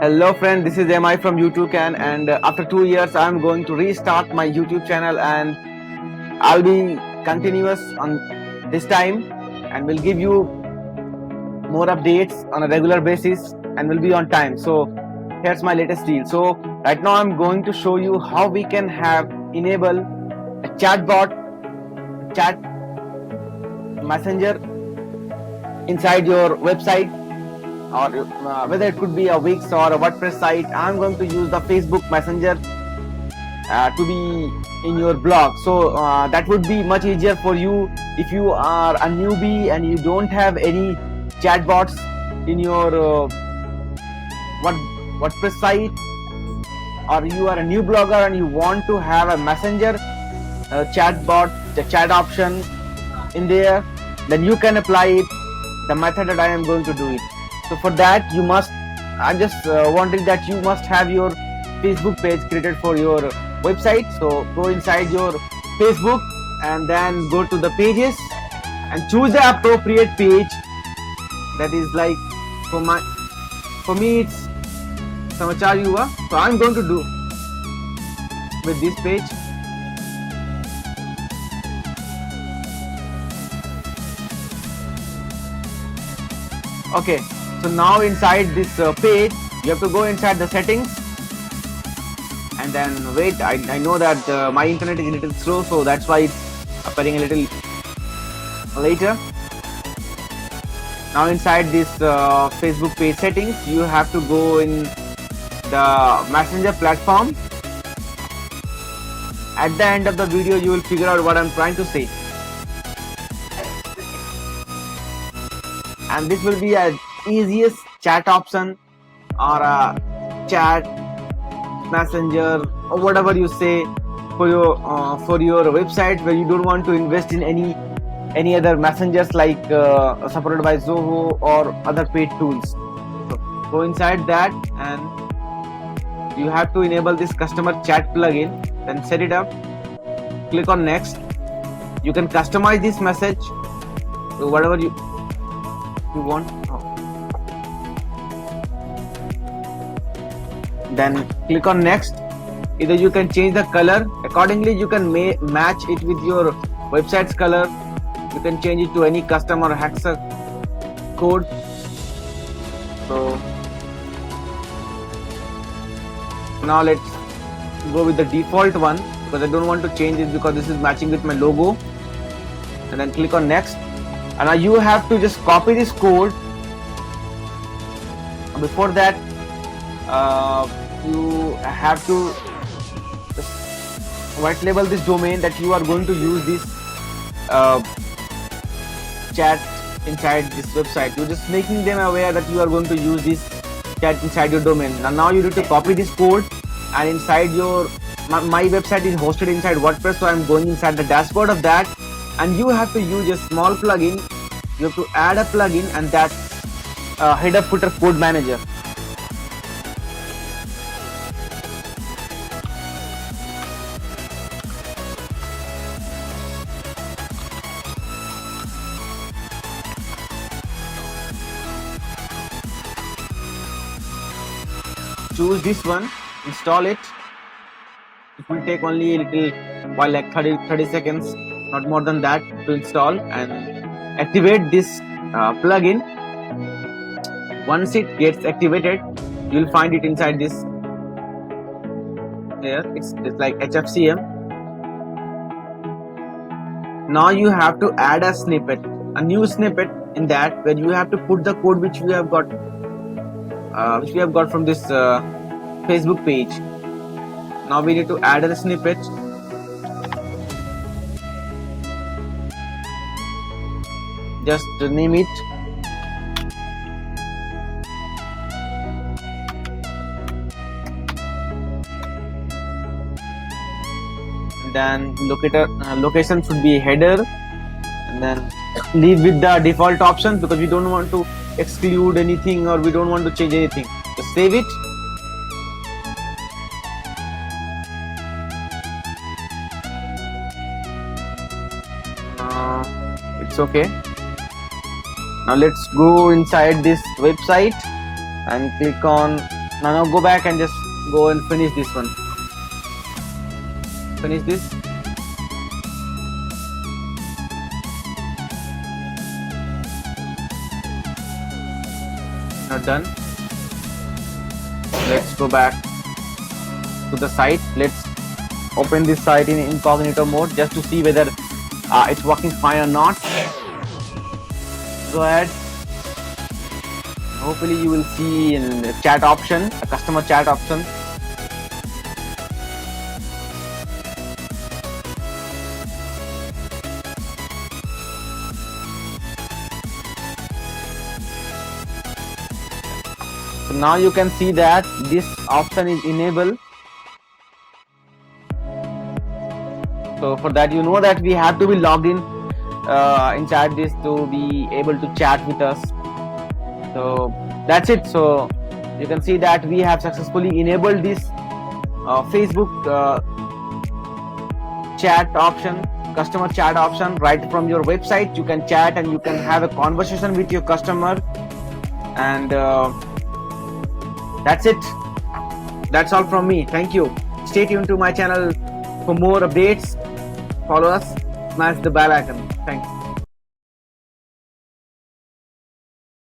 Hello friend, this is MI from YouTube Can, and after 2 years I'm going to restart my YouTube channel, and I'll be continuous on this time and will give you more updates on a regular basis and will be on time. So here's my latest deal. So right now I'm going to show you how we can have enable a chatbot, chat messenger inside your website, or whether it could be a Wix or a WordPress site. I'm going to use the Facebook Messenger to be in your blog, so that would be much easier for you if you are a newbie and you don't have any chatbots in your WordPress site, or you are a new blogger and you want to have a messenger chatbot, the chat option in there, then you can apply it the method that I am going to do it. So for that you must, I just wanted that you must have your Facebook page created for your website. So go inside your Facebook and then go to the pages and choose the appropriate page. That is like for me it's Samachar Yuva. So I'm going to do with this page. Okay, so now inside this page you have to go inside the settings and then wait. I know that my internet is a little slow, so that's why it's appearing a little later. Now inside this Facebook page settings you have to go in the messenger platform. At the end of the video you will figure out what I'm trying to say, and this will be a easiest chat option or a chat messenger or whatever you say for your website, where you don't want to invest in any other messengers like supported by Zoho or other paid tools. So go inside that and you have to enable this customer chat plugin, then set it up, click on next. You can customize this message to whatever you want. Then click on next. Either you can change the color accordingly, you can match it with your website's color. You can change it to any custom or hexa code. So now let's go with the default one, because I don't want to change it because this is matching with my logo. And then click on next, and now you have to just copy this code. Before that you have to white label this domain that you are going to use this chat inside this website. You're just making them aware that you are going to use this chat inside your domain. Now you need to copy this code, and inside your my website is hosted inside WordPress, so I'm going inside the dashboard of that, and you have to use a small plugin. You have to add a plugin, and that's header footer code manager. Choose this one, install it. It will take only a little while, like 30 seconds, not more than that, to install, and activate this plugin. Once it gets activated, you will find it inside this here. It's like HFCM. Now you have to add a snippet, a new snippet in that, where you have to put the code which we have got from this Facebook page. Now we need to add a snippet. Just name it. Then location should be header, and then leave with the default options, because we don't want to exclude anything or we don't want to change anything. Just save it. It's okay. Now let's go inside this website and click on Now go back and just go and finish this one. Finish this. Not done. Let's go back to the site. Let's open this site in incognito mode just to see whether it's working fine or not. Go ahead. Hopefully you will see in the chat option, a customer chat option. So now you can see that this option is enabled. So for that, you know that we have to be logged in ChatDisk to be able to chat with us. So that's it. So you can see that we have successfully enabled this Facebook chat option, customer chat option right from your website. You can chat and you can have a conversation with your customer, and that's it. That's all from me. Thank you. Stay tuned to my channel for more updates. Follow us, smash the bell icon. Thanks.